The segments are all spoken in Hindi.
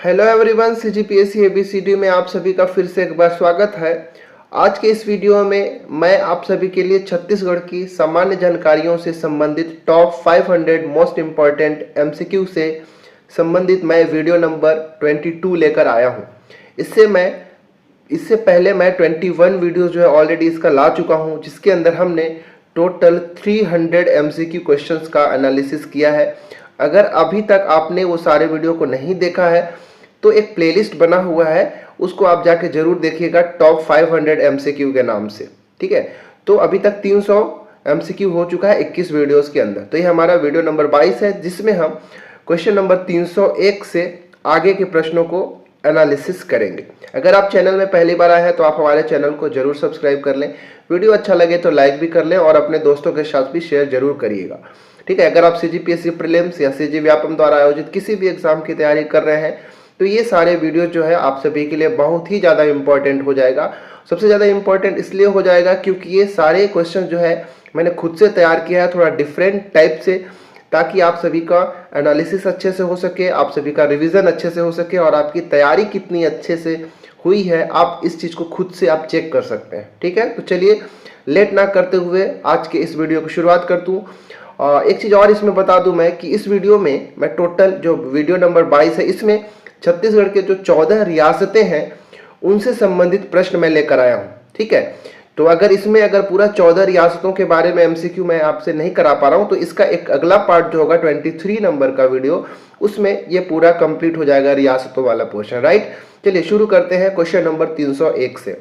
हेलो एवरीवन, सीजीपीएससी एबीसीडी में आप सभी का फिर से एक बार स्वागत है। आज के इस वीडियो में मैं आप सभी के लिए छत्तीसगढ़ की सामान्य जानकारियों से संबंधित टॉप 500 मोस्ट इम्पॉर्टेंट एमसीक्यू से संबंधित मैं वीडियो नंबर 22 लेकर आया हूं। इससे पहले मैं 21 वीडियो जो है ऑलरेडी इसका ला चुका हूं, जिसके अंदर हमने टोटल 300 एमसीक्यू क्वेश्चंस का एनालिसिस किया है। अगर अभी तक आपने वो सारे वीडियो को नहीं देखा है तो एक प्लेलिस्ट बना हुआ है, उसको आप जाके जरूर देखिएगा टॉप 500 एमसीक्यू के नाम से। ठीक है, तो अभी तक 300 एमसीक्यू हो चुका है 21 वीडियोस के अंदर। तो ये हमारा वीडियो नंबर 22 है, जिसमें हम क्वेश्चन नंबर 301 से आगे के प्रश्नों को एनालिसिस करेंगे। अगर आप चैनल में पहली बार आए हैं तो आप हमारे चैनल को जरूर सब्सक्राइब कर लें, वीडियो अच्छा लगे तो लाइक भी कर लें और अपने दोस्तों के साथ भी शेयर जरूर करिएगा। ठीक है, अगर आप सीजीपीएससी प्रीलिम्स या सीजी व्यापम द्वारा आयोजित किसी भी एग्जाम की तैयारी कर रहे हैं तो ये सारे वीडियो जो है आप सभी के लिए बहुत ही ज़्यादा इंपॉर्टेंट हो जाएगा। सबसे ज़्यादा इंपॉर्टेंट इसलिए हो जाएगा क्योंकि ये सारे क्वेश्चन जो है मैंने खुद से तैयार किया है, थोड़ा डिफरेंट टाइप से, ताकि आप सभी का एनालिसिस अच्छे से हो सके, आप सभी का रिवीजन अच्छे से हो सके और आपकी तैयारी कितनी अच्छे से हुई है आप इस चीज़ को खुद से आप चेक कर सकते हैं। ठीक है, तो चलिए लेट ना करते हुए आज के इस वीडियो की शुरुआत कर दूँ। एक चीज़ और इसमें बता दूं मैं कि इस वीडियो में मैं टोटल जो वीडियो नंबर 22 है इसमें छत्तीसगढ़ के जो 14 रियासतें हैं उनसे संबंधित प्रश्न मैं लेकर आया हूं। ठीक है, तो अगर पूरा 14 रियासतों के बारे में एमसीक्यू मैं आपसे नहीं करा पा रहा हूं तो इसका एक अगला पार्ट जो होगा 23 नंबर का वीडियो, उसमें ये पूरा कंप्लीट हो जाएगा रियासतों वाला पोर्शन। राइट, चलिए शुरू करते हैं क्वेश्चन नंबर 301 से।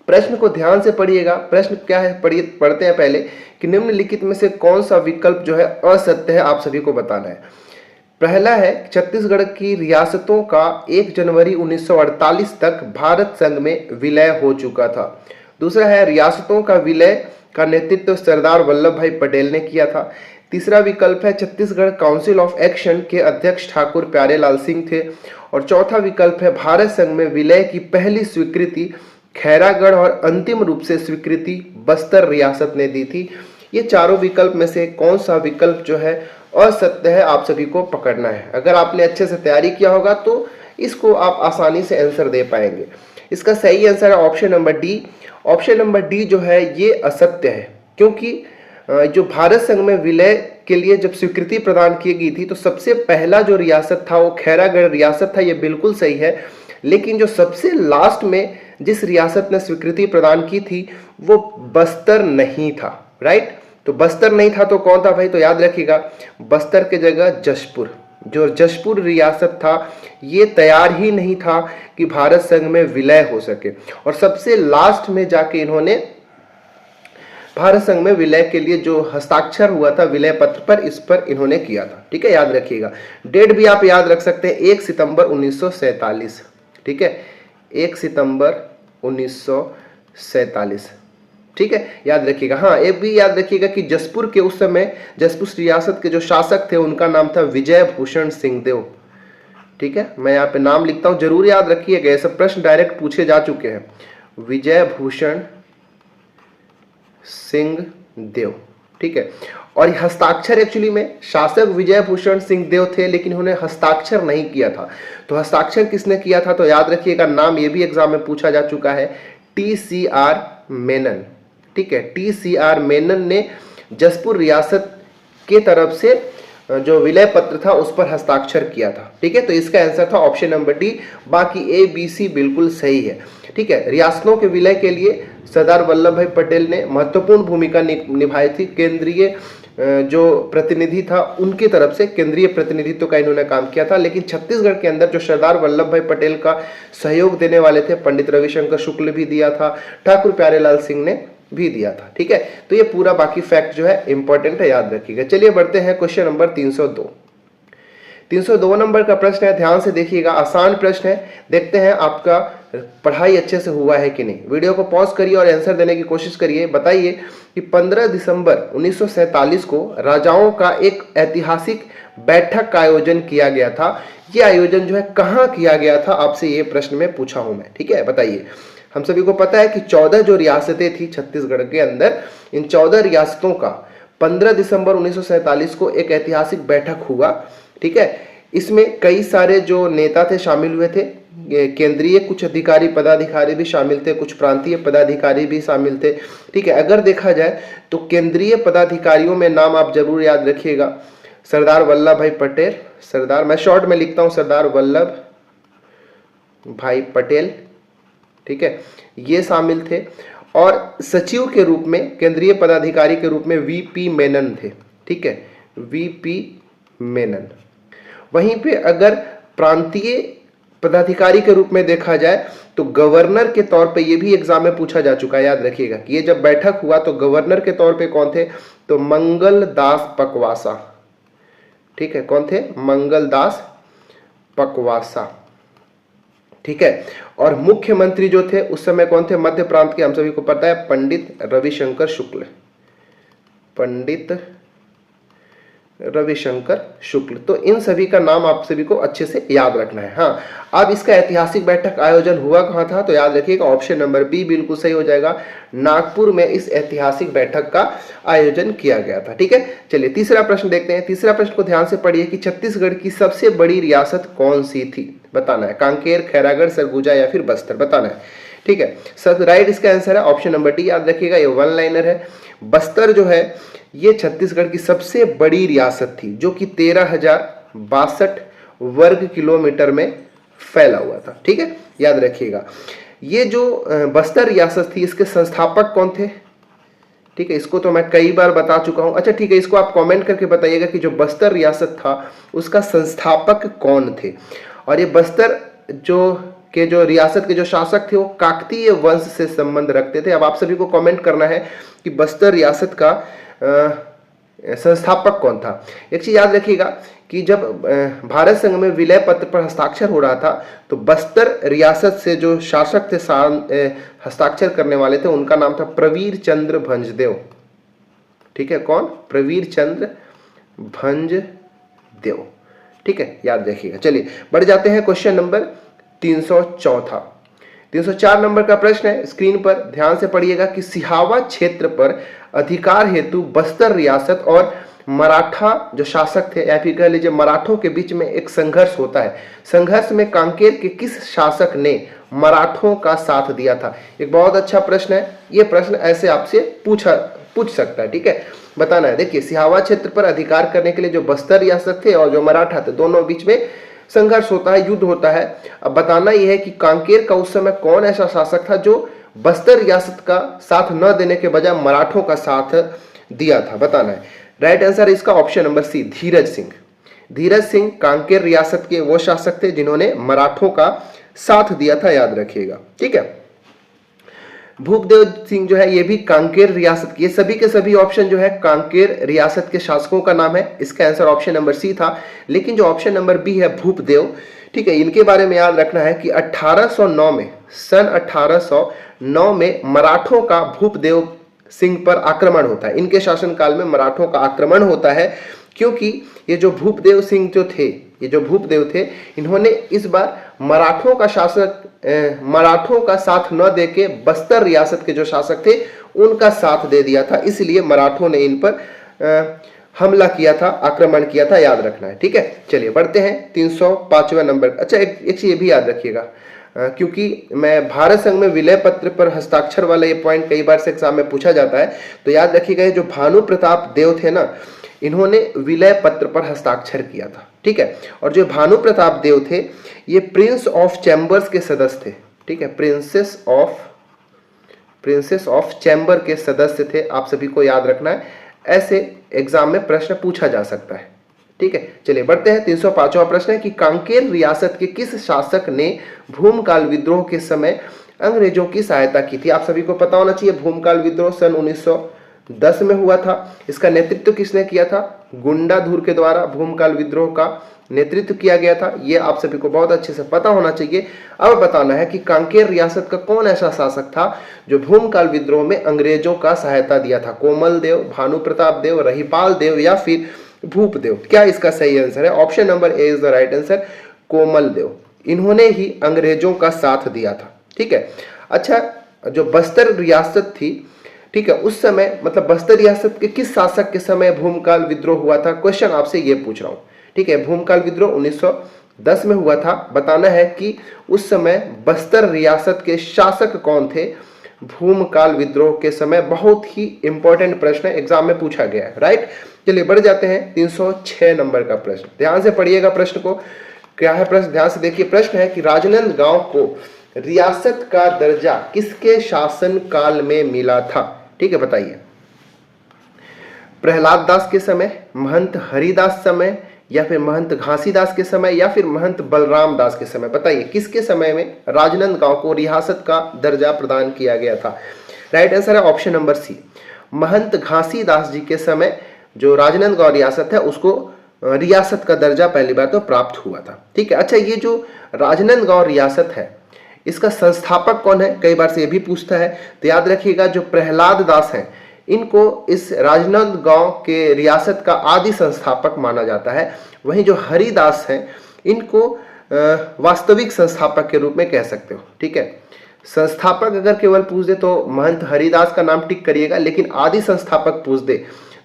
प्रश्न को ध्यान से पढ़िएगा। प्रश्न क्या है पढ़ते हैं पहले कि निम्नलिखित में से कौन सा विकल्प जो है असत्य है, आप सभी को बताना है। पहला है छत्तीसगढ़ की रियासतों का 1 जनवरी 1948 तक भारत संघ में विलय हो चुका था। दूसरा है रियासतों का विलय का नेतृत्व सरदार वल्लभ भाई पटेल ने किया था। तीसरा विकल्प है छत्तीसगढ़ काउंसिल ऑफ एक्शन के अध्यक्ष ठाकुर प्यारेलाल सिंह थे। और चौथा विकल्प है भारत संघ में विलय की पहली स्वीकृति खैरागढ़ और अंतिम रूप से स्वीकृति बस्तर रियासत ने दी थी। ये चारों विकल्प में से कौन सा विकल्प जो है असत्य है, आप सभी को पकड़ना है। अगर आपने अच्छे से तैयारी किया होगा तो इसको आप आसानी से आंसर दे पाएंगे। इसका सही आंसर है option number D. Option number D जो है ये असत्य है, क्योंकि जो भारत संघ में विलय के लिए जब स्वीकृति प्रदान की गई थी तो सबसे पहला जो रियासत था वो खैरागढ़ रियासत था, ये बिल्कुल सही है। लेकिन जो सबसे लास्ट में जिस रियासत ने स्वीकृति प्रदान की थी वो बस्तर नहीं था। राइट, तो बस्तर नहीं था तो कौन था भाई? तो याद रखिएगा बस्तर के जगह जशपुर, जो जशपुर रियासत था ये तैयार ही नहीं था कि भारत संघ में विलय हो सके, और सबसे लास्ट में जाके इन्होंने भारत संघ में विलय के लिए जो हस्ताक्षर हुआ था विलय पत्र पर, इस पर इन्होंने किया था। ठीक है, याद रखिएगा। डेट भी आप याद रख सकते हैं 1 सितंबर 1947। ठीक है, 1 सितंबर 1947। ठीक है, याद रखिएगा। हाँ, एक भी याद रखिएगा कि जसपुर के उस समय जसपुर रियासत के जो शासक थे उनका नाम था विजय भूषण सिंहदेव। ठीक है, मैं यहाँ पे नाम लिखता हूँ, जरूर याद रखिएगा, ये सब प्रश्न डायरेक्ट पूछे जा चुके हैं। विजय भूषण सिंहदेव। ठीक है, और हस्ताक्षर एक्चुअली में शासक विजय भूषण सिंहदेव थे, लेकिन उन्होंने हस्ताक्षर नहीं किया था। तो हस्ताक्षर किसने किया था? तो याद रखिएगा, नाम ये भी एग्जाम में पूछा जा चुका है, TCR मेनन। ठीक है, TCR मेनन ने जसपुर रियासत के तरफ से जो विलय पत्र था उस पर हस्ताक्षर किया था। ठीक है, तो इसका आंसर था ऑप्शन नंबर डी। बाकी A, B, C बिल्कुल सही है। ठीक है, रियासतों के विलय के लिए सरदार वल्लभ भाई पटेल ने महत्वपूर्ण भूमिका निभाई थी। केंद्रीय जो प्रतिनिधि था उनकी तरफ से केंद्रीय प्रतिनिधित्व का इन्होंने काम किया था। लेकिन छत्तीसगढ़ के अंदर जो सरदार वल्लभ भाई पटेल का सहयोग देने वाले थे, पंडित रविशंकर शुक्ल भी दिया था, ठाकुर प्यारेलाल सिंह ने भी दिया था। ठीक है, तो ये पूरा बाकी फैक्ट जो है इंपॉर्टेंट है, याद रखिएगा। चलिए बढ़ते हैं क्वेश्चन नंबर 302। 302 नंबर का प्रश्न है, ध्यान से देखिएगा, आसान प्रश्न है। देखते हैं आपका पढ़ाई अच्छे से हुआ है कि नहीं। वीडियो को पॉज करिए और आंसर देने की कोशिश करिए। बताइए कि 15 दिसंबर 1947 को राजाओं का एक ऐतिहासिक बैठक का आयोजन किया गया था। ये आयोजन जो है कहाँ किया गया था, आपसे ये प्रश्न में पूछा हूं मैं। ठीक है, बताइए। हम सभी को पता है कि 14 जो रियासतें थी छत्तीसगढ़ के अंदर, इन 14 रियासतों का 15 दिसंबर 1947 को एक ऐतिहासिक बैठक हुआ। ठीक है, इसमें कई सारे जो नेता थे शामिल हुए थे, केंद्रीय कुछ अधिकारी पदाधिकारी भी शामिल थे, कुछ प्रांतीय पदाधिकारी भी शामिल थे। ठीक है, अगर देखा जाए तो केंद्रीय पदाधिकारियों में नाम आप जरूर याद रखिएगा, सरदार वल्लभ भाई पटेल, सरदार, मैं शॉर्ट में लिखता हूं सरदार वल्लभ भाई पटेल, ठीक है, ये शामिल थे। और सचिव के रूप में, केंद्रीय पदाधिकारी के रूप में वीपी मेनन थे। ठीक है, वीपी मेनन। वहीं पे अगर प्रांतीय पदाधिकारी के रूप में देखा जाए तो गवर्नर के तौर पे, ये भी एग्जाम में पूछा जा चुका है, याद रखिएगा कि ये जब बैठक हुआ तो गवर्नर के तौर पे कौन थे, तो मंगल दास पकवासा। ठीक है, कौन थे, मंगल दास पकवासा। ठीक है, और मुख्यमंत्री जो थे उस समय कौन थे, मध्य प्रांत के, हम सभी को पता है, पंडित रविशंकर शुक्ल, पंडित रविशंकर शुक्ल। तो इन सभी का नाम आप सभी को अच्छे से याद रखना है। हाँ, अब इसका ऐतिहासिक बैठक आयोजन हुआ कहाँ था, तो याद रखिएगा ऑप्शन नंबर बी बिल्कुल सही हो जाएगा, नागपुर में इस ऐतिहासिक बैठक का आयोजन किया गया था। ठीक है, चलिए तीसरा प्रश्न देखते हैं। तीसरा प्रश्न को ध्यान से पढ़िए कि छत्तीसगढ़ की सबसे बड़ी रियासत कौन सी थी, बताना है, कांकेर, खैरागढ़, सरगुजा या फिर बस्तर, बताना है। ठीक है, सब राइट इसका आंसर है ऑप्शन नंबर डी, याद रखिएगा ये वन लाइनर है। बस्तर जो है ये छत्तीसगढ़ की सबसे बड़ी रियासत थी, जो कि 13,062 वर्ग किलोमीटर में फैला हुआ था। ठीक है, याद रखिएगा। ये जो बस्तर रियासत थी, इसके संस्थापक कौन थे, ठीक है, इसको तो मैं कई बार बता चुका हूं। अच्छा ठीक है, इसको आप कमेंट करके बताइएगा कि जो बस्तर रियासत था उसका संस्थापक कौन थे। और ये बस्तर जो रियासत के जो शासक थे वो काकतीय वंश से संबंध रखते थे। अब आप सभी को कमेंट करना है कि बस्तर रियासत का संस्थापक कौन था। एक चीज याद रखिएगा कि जब भारत संघ में विलय पत्र पर हस्ताक्षर हो रहा था तो बस्तर रियासत से जो शासक थे, हस्ताक्षर करने वाले थे, उनका नाम था प्रवीर चंद्र भंजदेव। ठीक है, कौन, प्रवीर चंद्र भंजदेव। ठीक है, याद रखिएगा। चलिए बढ़ जाते हैं क्वेश्चन नंबर 304। 304 नंबर का प्रश्न है, स्क्रीन पर ध्यान से पढ़िएगा कि सिहावा क्षेत्र पर अधिकार हेतु बस्तर रियासत और मराठा जो शासक थे, या फिर कह लीजिए मराठों के बीच में एक संघर्ष होता है। संघर्ष में कांकेर के किस शासक ने मराठों का साथ दिया था। एक बहुत अच्छा प्रश्न है, ये प्रश्न ऐसे आपसे पूछ सकता है। ठीक है, बताना है। देखिए, सिहावा क्षेत्र पर अधिकार करने के लिए जो बस्तर रियासत थे और जो मराठा थे, दोनों बीच में संघर्ष होता है, युद्ध होता है। अब बताना यह है कि कांकेर का उस समय कौन ऐसा शासक था जो बस्तर रियासत का साथ न देने के बजाय मराठों का साथ दिया था, बताना है। राइट आंसर इसका option number C, Dheeraj Singh. Dheeraj Singh Kanker रियासत के वो शासक थे जिन्होंने मराठों का साथ दिया था, याद रखिएगा। ठीक है, भूपदेव सिंह जो है ये भी कांकेर रियासत के, सभी के सभी ऑप्शन जो है कांकेर रियासत के शासकों का नाम है। इसका आंसर ऑप्शन नंबर सी था, लेकिन जो ऑप्शन नंबर बी है भूपदेव, ठीक है, इनके बारे में याद रखना है कि 1809 में, सन 1809 में मराठों का भूपदेव सिंह पर आक्रमण होता है। इनके शासनकाल में मराठों का आक्रमण होता है, क्योंकि ये जो भूपदेव सिंह जो थे, ये जो भूपदेव थे, इन्होंने इस बार मराठों का साथ न देके बस्तर रियासत के जो शासक थे उनका साथ दे दिया था, इसलिए मराठों ने इन पर हमला किया था, आक्रमण किया था, याद रखना है। ठीक है, चलिए बढ़ते हैं 305वां नंबर। अच्छा एक चीज ये भी याद रखिएगा, क्योंकि मैं भारत संघ में विलय पत्र पर हस्ताक्षर वाला ये पॉइंट कई बार से एग्जाम में पूछा जाता है, तो याद रखिएगा जो भानु प्रताप देव थे ना, इन्होंने विलय पत्र पर हस्ताक्षर किया था। ठीक है, और जो भानु प्रताप देव थे ये प्रिंस ऑफ चैम्बर्स के सदस्य थे। ठीक है, प्रिंसेस ऑफ चैम्बर के सदस्य थे, आप सभी को याद रखना है, ऐसे एग्जाम में प्रश्न पूछा जा सकता है। ठीक है, चलिए बढ़ते हैं। 305वां प्रश्न है कि कांकेर रियासत के किस शासक ने भूमकाल विद्रोह के समय अंग्रेजों की सहायता की थी। आप सभी को पता होना चाहिए भूमकाल विद्रोह सन 1910 में हुआ था। इसका नेतृत्व किसने किया था, गुंडाधुर के द्वारा भूमकाल विद्रोह का नेतृत्व किया गया था, ये आप सभी को बहुत अच्छे से पता होना चाहिए। अब बताना है कि कांकेर रियासत का कौन ऐसा शासक था जो भूमकाल विद्रोह में अंग्रेजों का सहायता दिया था। कोमल देव, भानु प्रताप देव, रहीपाल देव या फिर भूपदेव। क्या इसका सही आंसर है, option number A is the right answer, Komal Dev. इन्होंने ही अंग्रेजों का साथ दिया था। ठीक है, अच्छा जो बस्तर रियासत थी, ठीक है, उस समय मतलब बस्तर रियासत के किस शासक के समय भूमकाल विद्रोह हुआ था, क्वेश्चन आपसे ये पूछ रहा हूं। ठीक है। भूमकाल विद्रोह 1910 में हुआ था। बताना है कि उस समय बस्तर रियासत के शासक कौन थे भूमकाल विद्रोह के समय। बहुत ही इंपॉर्टेंट प्रश्न है, एग्जाम में पूछा गया है, राइट। चलिए बढ़ जाते हैं 306 नंबर का प्रश्न। ध्यान से पढ़िएगा प्रश्न को। क्या है प्रश्न, ध्यान से देखिए। प्रश्न है कि राजनांदगांव को रियासत का दर्जा किसके शासन काल में मिला था? ठीक है, बताइए। प्रहलाद दास के समय, महंत हरिदास समय, या फिर महंत घासीदास के समय, या फिर महंत बलराम दास के समय? बताइए किसके समय में राजनांदगांव को रियासत का दर्जा प्रदान किया गया था? राइट आंसर है option number C, Mahant Ghasidas ji के समय जो राजनांदगांव रियासत है उसको रियासत का दर्जा पहली बार तो प्राप्त हुआ था। ठीक है। अच्छा, ये जो राजनांदगांव रियासत है इसका संस्थापक कौन है? कई बार से ये भी पूछता है, तो याद रखिएगा जो प्रहलाद दास हैं इनको इस राजनांदगांव के रियासत का आदि संस्थापक माना जाता है। वहीं जो हरिदास हैं इनको वास्तविक संस्थापक के रूप में कह सकते हो। ठीक है, संस्थापक अगर केवल पूछ दे तो महंत हरिदास का नाम टिक करिएगा, लेकिन आदि संस्थापक पूछ दे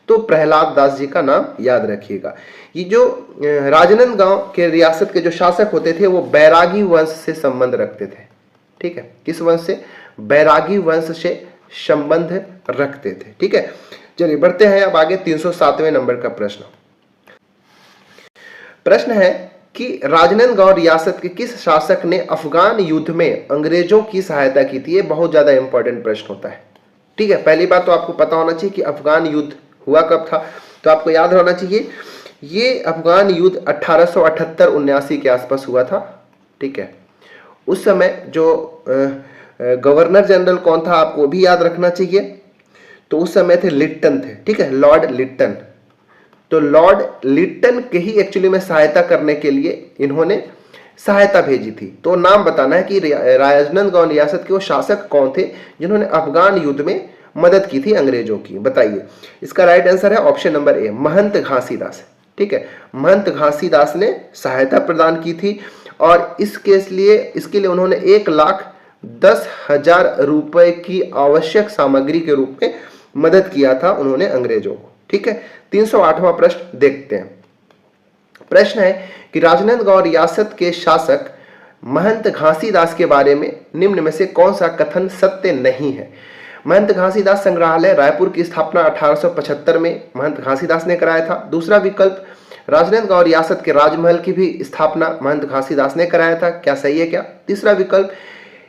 तो प्रहलाद दास जी का नाम याद रखिएगा। ये जो राजनांदगांव के रियासत के जो शासक होते थे वो बैरागी वंश से संबंध रखते थे। ठीक है, किस वंश से? बैरागी वंश से संबंध रखते थे। ठीक है, चलिए बढ़ते हैं अब आगे 307वें नंबर का प्रश्न। प्रश्न है कि राजनांदगांव रियासत के किस शासक ने अफगान युद्ध में अंग्रेजों की सहायता की थी? ये बहुत ज्यादा इंपॉर्टेंट प्रश्न होता है। ठीक है, पहली बात तो आपको पता होना चाहिए कि अफगान युद्ध हुआ कब था, तो आपको याद होना चाहिए ये अफगान युद्ध 1878-79 के आसपास हुआ था। ठीक है, उस समय जो गवर्नर जनरल कौन था आपको भी याद रखना चाहिए, तो उस समय थे लिट्टन थे। ठीक है, लॉर्ड लिट्टन। तो लॉर्ड लिट्टन के ही एक्चुअली में सहायता करने के लिए इन्होंने सहायता भेजी थी। तो नाम बताना है कि राजनांदगांव रियासत के वो शासक कौन थे जिन्होंने अफगान युद्ध में मदद की थी अंग्रेजों की। बताइए, इसका राइट आंसर है ऑप्शन नंबर ए, महंत घासीदास। ठीक है, महंत घासीदास ने सहायता प्रदान की थी और इसके लिए उन्होंने 1,10,000 रुपए की आवश्यक सामग्री के रूप में मदद किया था उन्होंने अंग्रेजों को। ठीक है, 308वां प्रश्न देखते हैं। प्रश्न है कि राजनांदगांव रियासत के शासक महंत घासीदास के बारे में निम्न में से कौन सा कथन सत्य नहीं है? महंत घासीदास संग्रहालय रायपुर की स्थापना 1875 में महंत घासीदास ने कराया था। दूसरा विकल्प, राजनांदगांव रियासत के राजमहल की भी स्थापना महंत घासीदास ने कराया था। क्या सही है क्या? तीसरा विकल्प,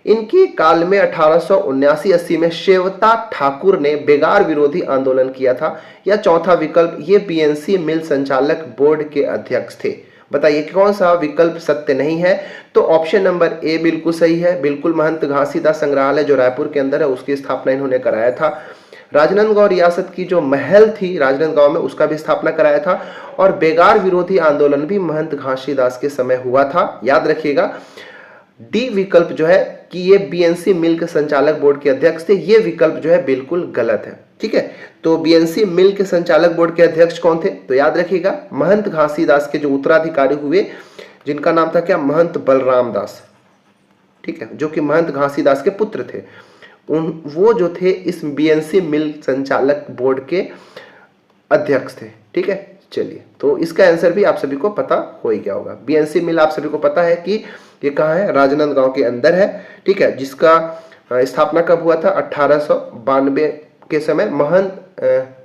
इनके काल में 1879-80 में शेवता ठाकुर ने बेगार विरोधी आंदोलन किया था। या चौथा विकल्प, ये बीएनसी मिल संचालक बोर्ड के अध्यक्ष थे। बताइए कौन सा विकल्प सत्य नहीं है? तो ऑप्शन नंबर ए बिल्कुल सही है। बिल्कुल, महंत घासीदास संग्रहालय जो रायपुर के अंदर है उसकी स्थापना इन्होंने कराया था। राजनांदगांव रियासत की जो महल थी राजनांदगांव में उसका भी स्थापना कराया था, और बेगार विरोधी आंदोलन भी महंत घासीदास के समय हुआ था। याद रखिएगा, डी विकल्प जो है कि ये बीएनसी मिल के संचालक बोर्ड के अध्यक्ष थे, ये विकल्प जो है बिल्कुल गलत है। ठीक है, तो बीएनसी मिल के संचालक बोर्ड के अध्यक्ष कौन थे? तो याद रखिएगा, महंत घासीदास के जो उत्तराधिकारी हुए जिनका नाम था क्या? महंत बलराम दास। ठीक है, जो कि महंत घासीदास के पुत्र थे। वो जो थे इस बीएनसी मिल संचालक बोर्ड के अध्यक्ष थे। ठीक है, चलिए, तो इसका आंसर भी आप सभी को पता हो ही गया होगा। बीएनसी मिल आप सभी को पता है कि ये कहाँ है? राजनांदगांव के अंदर है। ठीक है, जिसका स्थापना कब हुआ था? 1892 के समय महंत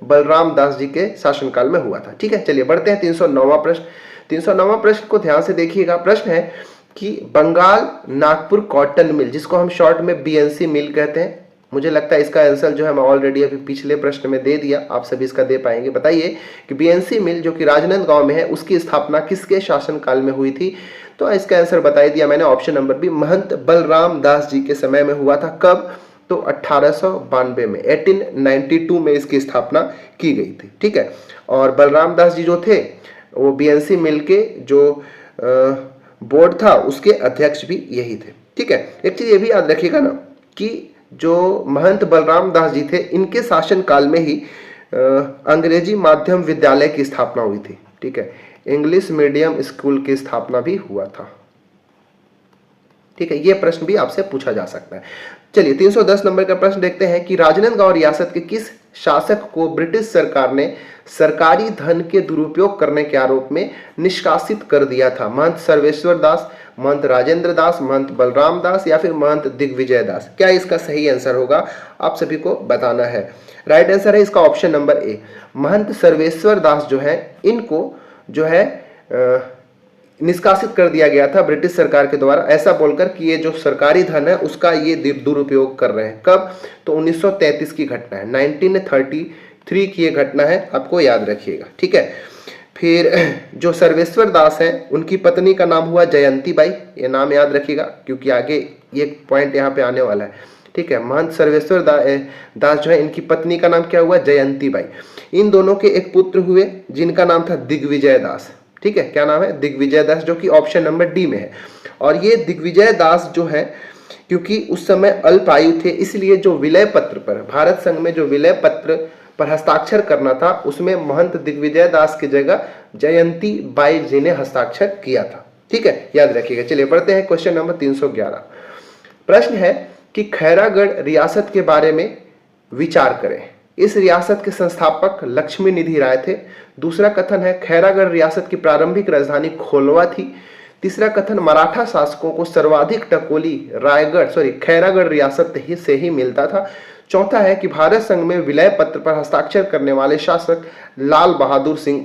बलराम दास जी के शासनकाल में हुआ था। ठीक है, चलिए बढ़ते हैं 309वां प्रश्न। 309वां प्रश्न को ध्यान से देखिएगा। प्रश्न है कि बंगाल नागपुर कॉटन मिल, जिसको हम शॉर्ट में बीएनसी मिल कहते हैं, मुझे लगता है इसका आंसर जो है मैं ऑलरेडी अभी पिछले प्रश्न में दे दिया, आप सभी इसका दे पाएंगे। बताइए कि बीएनसी मिल जो कि राजनांदगांव में है उसकी स्थापना किसके शासनकाल में हुई थी? तो इसका आंसर बता दिया मैंने, ऑप्शन नंबर बी, महंत बलराम दास जी के समय में हुआ था। कब? तो 1892 में, 1892 में इसकी स्थापना की गई थी। ठीक है, और बलराम दास जी जो थे वो बीएनसी मिल के जो बोर्ड था उसके अध्यक्ष भी यही थे। ठीक है, एक चीज ये भी याद रखिएगा ना कि जो महंत बलराम दास जी थे इनके शासन काल में ही अंग्रेजी माध्यम विद्यालय की स्थापना हुई थी। ठीक है, इंग्लिश मीडियम स्कूल की स्थापना भी हुआ था। ठीक है, यह प्रश्न भी आपसे पूछा जा सकता है। चलिए 310 नंबर का प्रश्न देखते हैं कि राजनांदगांव रियासत के किस शासक को ब्रिटिश सरकार ने सरकारी धन के दुरुपयोग करने के आरोप में निष्कासित कर दिया था? महंत सर्वेश्वर दास, महंत राजेंद्र दास, महंत बलराम दास या फिर महंत दिग्विजय दास? क्या इसका सही आंसर होगा, आप सभी को बताना है। राइट आंसर है इसका ऑप्शन नंबर ए, महंत सर्वेश्वर दास जो है, इनको जो है निष्कासित कर दिया गया था ब्रिटिश सरकार के द्वारा, ऐसा बोलकर कि ये जो सरकारी धन है उसका ये दुरुपयोग कर रहे हैं। कब? तो 1933 की घटना है, 1933 की ये घटना है, आपको याद रखिएगा। ठीक है, फिर जो सर्वेश्वर दास हैं उनकी पत्नी का नाम हुआ जयंती बाई, ये नाम याद रखिएगा क्योंकि आगे ये पॉइंट यहाँ पे आने वाला है। ठीक है, महंत सर्वेश्वर दास जो है, इनकी पत्नी का नाम क्या हुआ? जयंती बाई। इन दोनों के एक पुत्र हुए जिनका नाम था दिग्विजय दास। ठीक है, क्या नाम है? दिग्विजय दास, जो कि ऑप्शन नंबर डी में है। और ये दिग्विजय दास जो है, क्योंकि उस समय अल्प आयु थे, इसलिए जो विलय पत्र पर, भारत संघ में जो विलय पत्र पर हस्ताक्षर करना था, उसमें महंत दिग्विजय दास की जगह जयंती बाई जी ने हस्ताक्षर किया था। ठीक है, याद रखिएगा। चलिए बढ़ते हैं क्वेश्चन नंबर 311। प्रश्न है कि खैरागढ़ रियासत के बारे में विचार करें। इस रियासत के संस्थापक लक्ष्मी निधि राय थे। दूसरा कथन है खैरागढ़ रियासत की प्रारंभिक राजधानी खोलवा थी। तीसरा कथन मराठा शासकों को सर्वाधिक टकोली खैरागढ़ रियासत से ही मिलता था। चौथा है कि भारत संघ में विलय पत्र पर हस्ताक्षर करने वाले शासक लाल बहादुर सिंह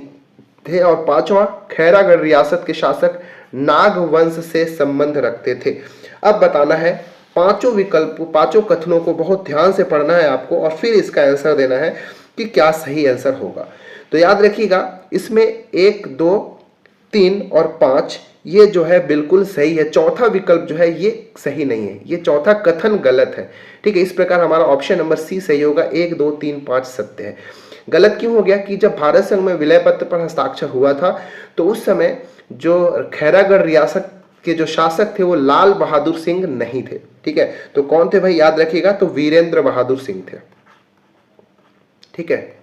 थे। और पांचवा, खैरागढ़ रियासत के शासक नाग वंश से संबंध रखते थे। अब बताना है पांचों विकल्प, पांचों कथनों को बहुत ध्यान से पढ़ना है आपको और फिर इसका आंसर देना है कि क्या सही आंसर होगा। तो याद रखिएगा, इसमें 1, 2, 3 और 5 ये जो है बिल्कुल सही है। चौथा विकल्प जो है ये सही नहीं है, ये चौथा कथन गलत है। ठीक है, इस प्रकार हमारा ऑप्शन नंबर सी सही होगा। 1, 2, 3, 5 सत्य है। गलत क्यों हो गया कि जब भारत संघ में विलय पत्र पर हस्ताक्षर हुआ था तो उस समय जो खैरागढ़ रियासत के जो शासक थे वो लाल बहादुर सिंह नहीं थे। ठीक है, तो कौन थे भाई? याद रखिएगा, तो वीरेंद्र बहादुर सिंह थे। ठीक है,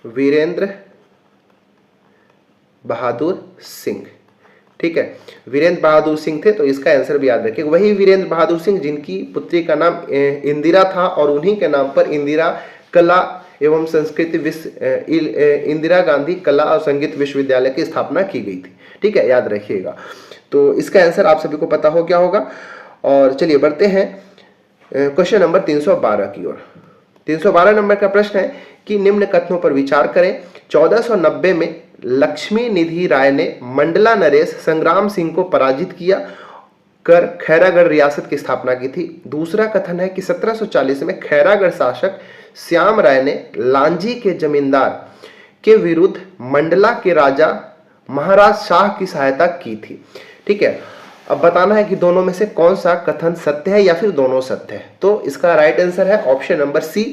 वीरेंद्र बहादुर सिंह। ठीक है, वीरेंद्र बहादुर सिंह थे, तो इसका आंसर भी याद रखिएगा। वही वीरेंद्र बहादुर सिंह जिनकी पुत्री का नाम इंदिरा था और उन्हीं के नाम पर इंदिरा कला एवं संस्कृति इंदिरा गांधी कला और संगीत विश्वविद्यालय की स्थापना की गई थी। ठीक है, याद रखिएगा। तो इसका आंसर आप सभी को पता हो क्या होगा। और चलिए बढ़ते हैं क्वेश्चन नंबर 312 की ओर। 312 नंबर का प्रश्न है कि निम्न कथनों पर विचार करें। 1490 में लक्ष्मी निधि राय ने मंडला नरेश संग्राम सिंह को पराजित किया कर खैरागढ़ रियासत की स्थापना की थी। दूसरा कथन है कि 1740 में खैरागढ़ शासक श्याम राय ने लांजी के जमींदार के विरुद्ध मंडला के राजा महाराज शाह की सहायता की थी। ठीक है, अब बताना है कि दोनों में से कौन सा कथन सत्य है या फिर दोनों सत्य है। तो इसका राइट आंसर है ऑप्शन नंबर सी,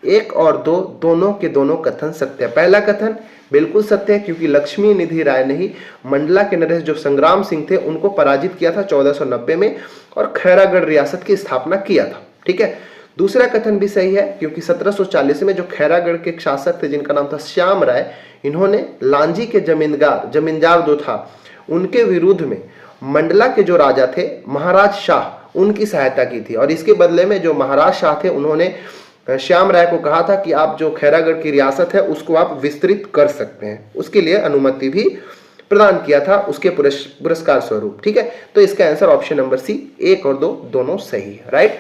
1 और 2 दोनों के दोनों कथन सत्य है। पहला कथन बिल्कुल सत्य है क्योंकि लक्ष्मी निधि राय ने ही मंडला के नरेश जो संग्राम सिंह थे उनको पराजित किया था 1490 में और खैरागढ़ रियासत की स्थापना किया था। ठीक है, दूसरा कथन भी सही है क्योंकि 1740 में जो खैरागढ़ के शासक थे जिनका नाम था श्याम राय, इन्होंने लांजी के जमींदार जो था उनके विरुद्ध में मंडला के जो राजा थे महाराज शाह उनकी सहायता की थी। और इसके बदले में जो महाराज शाह थे उन्होंने श्याम राय को कहा था कि आप जो खैरागढ़ की रियासत है उसको आप विस्तृत कर सकते हैं, उसके लिए अनुमति भी प्रदान किया था उसके पुरस्कार स्वरूप। ठीक है, तो इसका आंसर ऑप्शन नंबर सी, 1 और 2 दोनों सही है। राइट।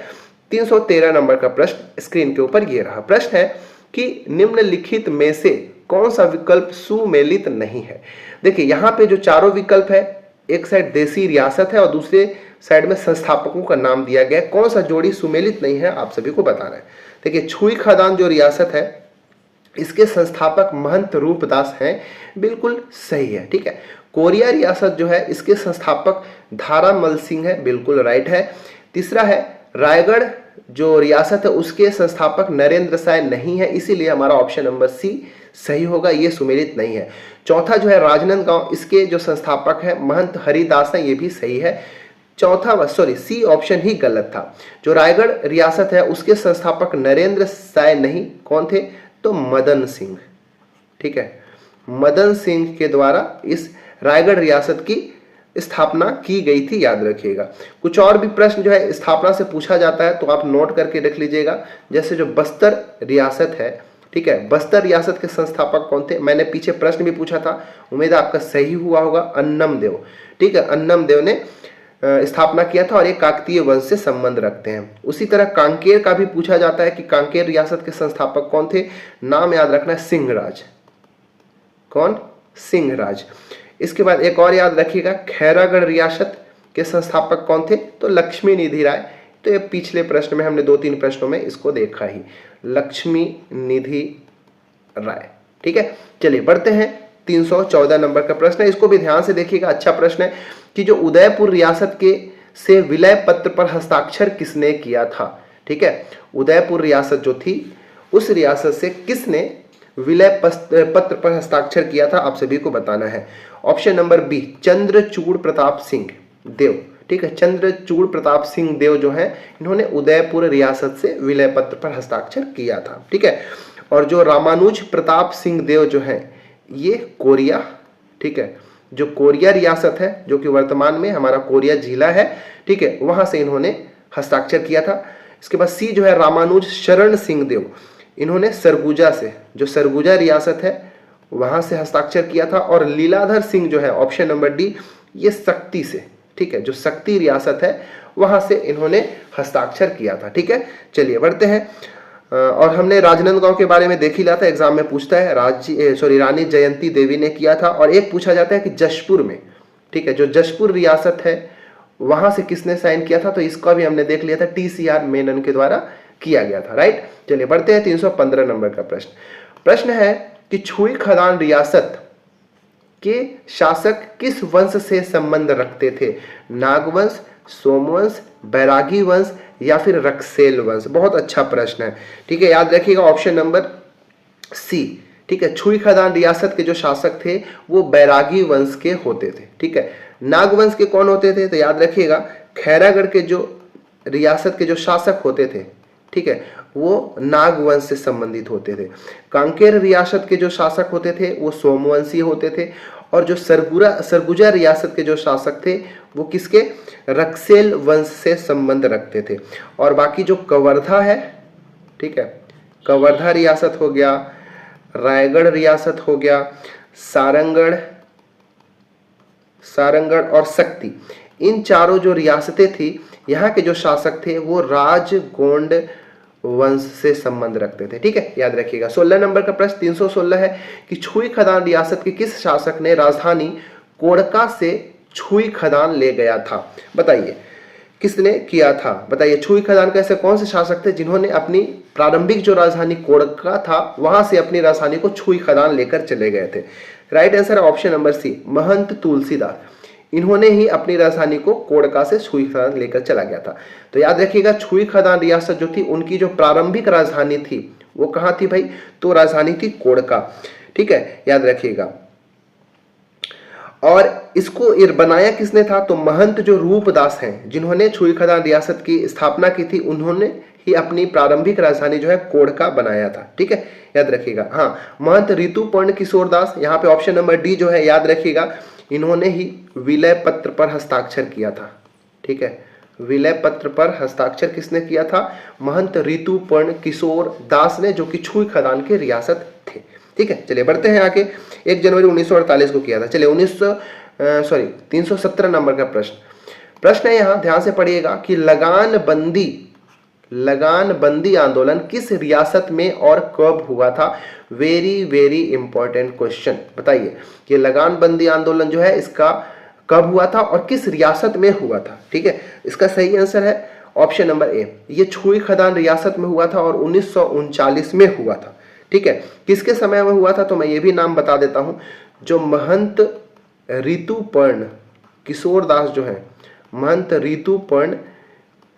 313 नंबर का प्रश्न स्क्रीन के ऊपर ये रहा। प्रश्न है कि निम्नलिखित में से कौन सा विकल्प सुमेलित नहीं है। देखिए यहाँ पे जो चारों विकल्प है, एक साइड देसी रियासत है और दूसरे साइड में संस्थापकों का नाम दिया गया है। कौन सा जोड़ी सुमेलित नहीं है आप सभी को बताना है। देखिए छुई खदान जो रियासत है इसके संस्थापक महंत रूपदास हैं, बिल्कुल सही है। ठीक है, कोरिया रियासत जो है इसके संस्थापक धारामल सिंह है, बिल्कुल राइट है। तीसरा है रायगढ़ जो रियासत है उसके संस्थापक नरेंद्र साय नहीं है, इसीलिए हमारा ऑप्शन नंबर सी सही होगा, ये सुमेलित नहीं है। चौथा जो है राजनांदगांव, इसके जो संस्थापक है महंत हरिदास है, ये भी सही है। सी ऑप्शन ही गलत था। जो रायगढ़ रियासत है उसके संस्थापक नरेंद्र साय नहीं, कौन थे? तो मदन सिंह। ठीक है, मदन सिंह के द्वारा इस रायगढ़ रियासत की स्थापना की गई थी, याद रखिएगा। कुछ और भी प्रश्न जो है स्थापना से पूछा जाता है तो आप नोट करके रख लीजिएगा। जैसे जो बस्तर रियासत है ठीक है। बस्तर रियासत के संस्थापक कौन थे? मैंने पीछे प्रश्न भी पूछा था, उम्मीद है आपका सही हुआ होगा, अन्नम देव। ठीक है, अन्नम देव ने स्थापना किया था और ये काकतीय वंश से संबंध रखते हैं। उसी तरह कांकेर का भी पूछा जाता है कि कांकेर रियासत के संस्थापक कौन थे? नाम याद रखना है, सिंहराज। कौन? सिंहराज। इसके बाद एक और याद रखिएगा, खैरागढ़ रियासत के संस्थापक कौन थे? तो लक्ष्मी निधि राय। तो ये पिछले प्रश्न में हमने 2-3 प्रश्नों में इसको देखा ही, लक्ष्मी निधि राय। ठीक है, चलिए बढ़ते हैं। 314 नंबर का प्रश्न है, इसको भी ध्यान से देखिएगा, अच्छा प्रश्न है कि जो उदयपुर रियासत के से विलय पत्र पर हस्ताक्षर किसने किया था? ठीक है, उदयपुर रियासत जो थी उस रियासत से किसने विलय पत्र पर हस्ताक्षर किया था, आप सभी को बताना है। Option number B, Chandrachud Pratap Singh Dev. ठीक है, चंद्रचूड़ प्रताप सिंह देव जो है, इन्होंने उदयपुर रियासत से विलय पत्र पर हस्ताक्षर किया था। ठीक है, और जो रामानुज प्रताप सिंह देव जो है, ये कोरिया, ठीक है, जो कोरिया रियासत है, जो कि वर्तमान में हमारा कोरिया जिला है, ठीक है, वहां से इन्होंने हस्ताक्षर किया था। इसके बाद सी जो है, रामानुज शरण सिंह देव, इन्होंने सरगुजा से, जो सरगुजा रियासत है वहां से हस्ताक्षर किया था। और लीलाधर सिंह जो है, ऑप्शन नंबर डी, ये शक्ति से, ठीक है, जो शक्ति रियासत है वहां से इन्होंने हस्ताक्षर किया था। ठीक है, चलिए बढ़ते हैं। और हमने राजनांदगांव के बारे में देख ही लिया था, एग्जाम में पूछता है, रानी जयंती देवी ने किया था। और एक पूछा जाता है कि जशपुर में, ठीक है, जो जशपुर रियासत है वहां से किसने साइन किया था? तो इसका भी हमने देख लिया था, TCR मेनन के द्वारा किया गया था। राइट, चलिए बढ़ते हैं। 315 नंबर का प्रश्न है कि छुई खदान रियासत के शासक किस वंश से संबंध रखते थे? नागवंश, सोमवंश, बैरागी वंश या फिर रक्सेल वंश? बहुत अच्छा प्रश्न है। ठीक है, याद रखिएगा ऑप्शन नंबर सी। ठीक है, छुई खदान रियासत के जो शासक थे वो बैरागी वंश के होते थे। ठीक है, नागवंश के कौन होते थे? तो याद रखिएगा, खैरागढ़ के जो रियासत के जो शासक होते थे, ठीक है, वो नागवंश से संबंधित होते थे। कांकेर रियासत के जो शासक होते थे वो सोमवंशीय होते थे। और जो सरगुजा रियासत के जो शासक थे वो किसके? रक्सेल वंश से संबंध रखते थे। और बाकी जो कवर्धा है, ठीक है, कवर्धा रियासत हो गया, रायगढ़ रियासत हो गया, सारंगढ़ और शक्ति, इन चारों जो रियासतें थी, यहाँ के जो शासक थे वो राजगोंड वंश से संबंध रखते थे। ठीक है, याद रखिएगा। 16 नंबर का प्रश्न 316 है कि छुई खदान रियासत के किस शासक ने राजधानी कोड़का से छुई खदान ले गया था? बताइए किसने किया था? बताइए, छुई खदान का ऐसे कौन से शासक थे जिन्होंने अपनी प्रारंभिक जो राजधानी कोड़का था वहां से अपनी राजधानी को छुई खदान लेकर चले गए थे? राइट आंसर है ऑप्शन नंबर सी, महंत तुलसीदास। इन्होंने ही अपनी राजधानी को कोड़का से छुई खदान लेकर चला गया था। तो याद रखिएगा, छुई खदान रियासत जो थी उनकी जो प्रारंभिक राजधानी थी वो कहाँ थी भाई? तो राजधानी थी कोड़का। ठीक है, याद रखिएगा। और इसको बनाया किसने था? तो महंत जो रूपदास हैं, जिन्होंने छुई खदान रियासत की स्थापना की थी, उन्होंने ही अपनी प्रारंभिक राजधानी जो है कोड़का बनाया था। ठीक है, याद रखिएगा। हाँ, महंत ऋतुपर्ण किशोर दास, यहाँ पे ऑप्शन नंबर डी जो है, याद रखिएगा, इन्होंने ही विलय पत्र पर हस्ताक्षर किया था। ठीक है, विलय पत्र पर हस्ताक्षर किसने किया था? महंत ऋतुपर्ण किशोर दास ने, जो कि छुई खदान के रियासत थे। ठीक है, चलिए बढ़ते हैं आगे। 1 जनवरी 1948 को किया था। चलिए 317 नंबर का प्रश्न है, यहाँ ध्यान से पढ़िएगा कि लगान बंदी आंदोलन किस रियासत में और कब हुआ था? Very very important question. बताइए कि लगान बंदी आंदोलन जो है इसका कब हुआ था और किस रियासत में हुआ था? ठीक है, इसका सही आंसर है ऑप्शन नंबर ए, ये छुई खदान रियासत में हुआ था और 1939 में हुआ था। ठीक है, किसके समय में हुआ था? तो मैं ये भी नाम बता देता हूं, जो महंत ऋतुपर्ण किशोर दास जो है, महंत ऋतुपर्ण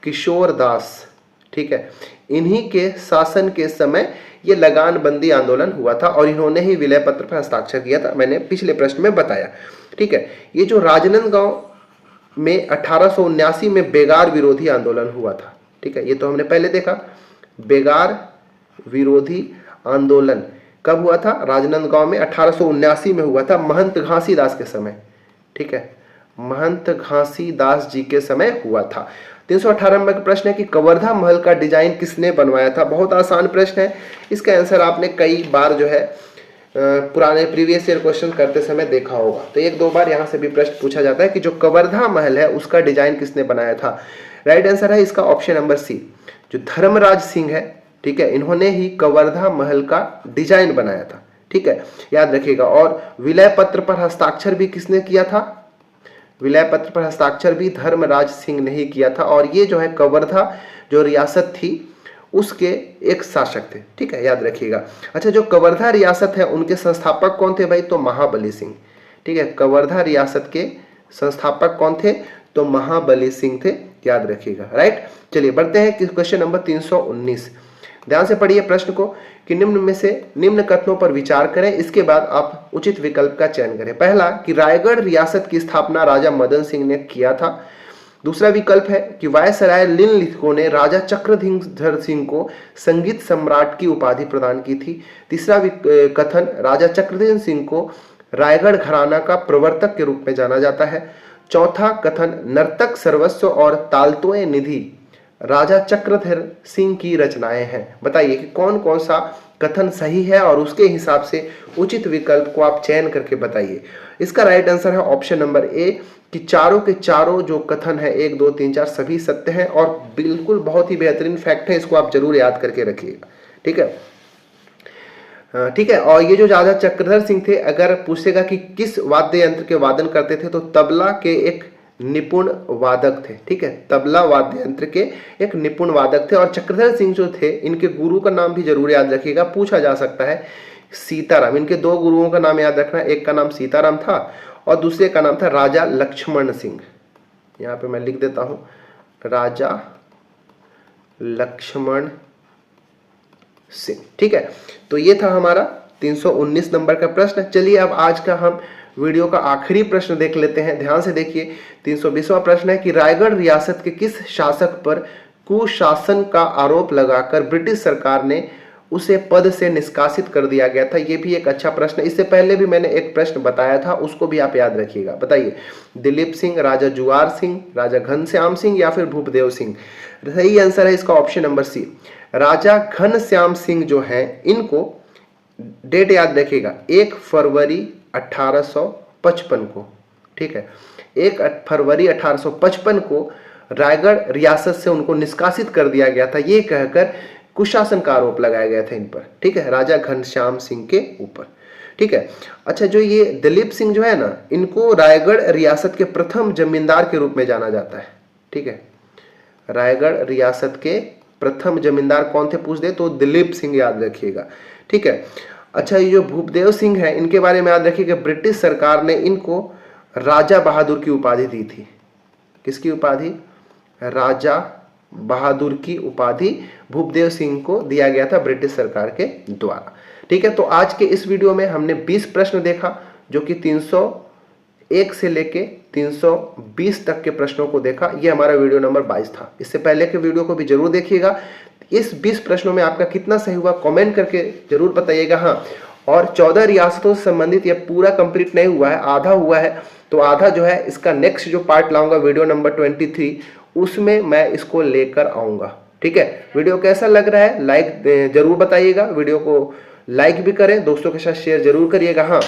किशोर दास, ठीक है, इन्हीं के शासन के समय ये लगान बंदी आंदोलन हुआ था और इन्होंने ही विलय पत्र पर हस्ताक्षर किया था, मैंने पिछले प्रश्न में बताया। ठीक है, ये जो राजनांदगांव में 1879 में बेगार विरोधी आंदोलन हुआ था। ठीक है, ये तो हमने पहले देखा। बेगार विरोधी आंदोलन कब हुआ था? राजनांदगांव में 1879 में हुआ था, महंत घासीदास के समय। ठीक है, महंत घासीदास जी के समय हुआ था। 318 नंबर का प्रश्न है कि कवर्धा महल का डिजाइन किसने बनवाया था। बहुत आसान प्रश्न है, इसका आंसर आपने कई बार जो है पुराने प्रीवियस ईयर क्वेश्चन करते समय देखा होगा। तो एक दो बार यहाँ से भी प्रश्न पूछा जाता है कि जो कवर्धा महल है उसका डिजाइन किसने बनाया था। राइट आंसर है इसका ऑप्शन नंबर सी, जो धर्मराज सिंह है, ठीक है, इन्होंने ही कवर्धा महल का डिजाइन बनाया था, ठीक है, याद रखिएगा। और विलय पत्र पर हस्ताक्षर भी किसने किया था, विलय पत्र पर हस्ताक्षर भी धर्मराज सिंह ने ही किया था। और ये जो है कवर्धा जो रियासत थी उसके एक शासक थे, ठीक है, याद रखिएगा। अच्छा, जो कवर्धा रियासत है उनके संस्थापक कौन थे भाई, तो महाबली सिंह, ठीक है। कवर्धा रियासत के संस्थापक कौन थे, तो महाबली सिंह थे, याद रखिएगा। राइट, चलिए बढ़ते हैं क्वेश्चन नंबर 319। ध्यान से पढ़िए प्रश्न को कि निम्न में से निम्न कथनों पर विचार करें, इसके बाद आप उचित विकल्प का चयन करें। पहला कि रायगढ़ रियासत की स्थापना राजा मदन सिंह ने किया था। दूसरा विकल्प है कि वायसराय निम्नलिखितों ने राजा चक्रधर सिंह को संगीत सम्राट की उपाधि प्रदान की थी। तीसरा कथन, राजा चक्रधर सिंह को रायगढ़ घराना का प्रवर्तक के रूप में जाना जाता है। चौथा कथन, नर्तक सर्वस्व और तालतोय निधि राजा चक्रधर सिंह की रचनाएं हैं। बताइए कि कौन कौन सा कथन सही है और उसके हिसाब से उचित विकल्प को आप चयन करके बताइए। इसका राइट आंसर है ऑप्शन नंबर ए कि चारों के चारों जो कथन है 1 2 3 4 सभी सत्य हैं और बिल्कुल बहुत ही बेहतरीन फैक्ट है, इसको आप जरूर याद करके रखिएगा, ठीक है। ठीक है, और ये जो राजा चक्रधर सिंह थे, अगर पूछेगा कि किस वाद्य यंत्र के वादन करते थे तो तबला के एक निपुण वादक थे, ठीक है, तबला वाद्य यंत्र के एक निपुण वादक थे। और चक्रधर सिंह जो थे, इनके गुरु का नाम भी जरूर याद रखिएगा, पूछा जा सकता है, सीताराम। इनके दो गुरुओं का नाम याद रखना, एक का नाम सीताराम था और दूसरे का नाम था राजा लक्ष्मण सिंह। यहाँ पे मैं लिख देता हूं, राजा लक्ष्मण सिंह, ठीक है। तो ये था हमारा 319 नंबर का प्रश्न। चलिए अब आज का हम वीडियो का आखिरी प्रश्न देख लेते हैं, ध्यान से देखिए। 320वां प्रश्न है कि रायगढ़ रियासत के किस शासक पर कुशासन का आरोप लगाकर ब्रिटिश सरकार ने उसे पद से निष्कासित कर दिया गया था। ये भी एक अच्छा प्रश्न है, इससे पहले भी मैंने एक प्रश्न बताया था, उसको भी आप याद रखिएगा। बताइए, दिलीप सिंह, राजा जुआर सिंह, राजा घनश्याम सिंह या फिर भूपदेव सिंह। सही आंसर है इसका ऑप्शन नंबर सी, राजा घनश्याम सिंह जो हैं, इनको डेट याद रखिएगा 1 फरवरी 1855 को, ठीक है, 1 फरवरी 1855 को रायगढ़ रियासत से उनको निष्कासित कर दिया गया था, ये कहकर कुशासन का आरोप लगाया गया था इन पर, ठीक है, राजा घनश्याम सिंह के ऊपर, ठीक है। अच्छा, जो ये दिलीप सिंह जो है ना, इनको रायगढ़ रियासत के प्रथम जमींदार के रूप में जाना जाता है, ठीक है। रायगढ़ रियासत के प्रथम जमींदार कौन थे पूछ दे तो दिलीप सिंह याद रखिएगा, ठीक है। अच्छा, ये जो भूपदेव सिंह है, इनके बारे में याद रखिएगा, ब्रिटिश सरकार ने इनको राजा बहादुर की उपाधि दी थी। किसकी उपाधि, राजा बहादुर की उपाधि भूपदेव सिंह को दिया गया था ब्रिटिश सरकार के द्वारा, ठीक है। तो आज के इस वीडियो में हमने 20 प्रश्न देखा, जो कि 301 से लेके 320 तक के प्रश्नों को देखा। ये हमारा वीडियो नंबर 22 था। इससे पहले के वीडियो को भी जरूर देखिएगा। इस 20 प्रश्नों में आपका कितना सही हुआ कमेंट करके जरूर बताइएगा। हाँ, और 14 रियासतों से संबंधित यह पूरा कंप्लीट नहीं हुआ है, आधा हुआ है, तो आधा जो है इसका नेक्स्ट जो पार्ट लाऊंगा वीडियो नंबर 23, उसमें मैं इसको लेकर आऊंगा, ठीक है। वीडियो कैसा लग रहा है लाइक जरूर बताइएगा, वीडियो को लाइक भी करें, दोस्तों के साथ शेयर जरूर करिएगा। हाँ,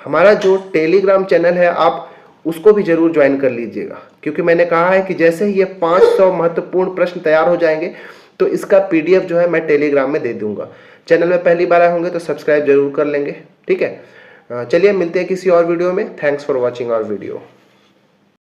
हमारा जो टेलीग्राम चैनल है आप उसको भी जरूर ज्वाइन कर लीजिएगा, क्योंकि मैंने कहा है कि जैसे ही ये 500 महत्वपूर्ण प्रश्न तैयार हो जाएंगे तो इसका PDF जो है मैं टेलीग्राम में दे दूंगा। चैनल में पहली बार आए होंगे तो सब्सक्राइब जरूर कर लेंगे, ठीक है। चलिए मिलते हैं किसी और वीडियो में। Thanks for watching our video.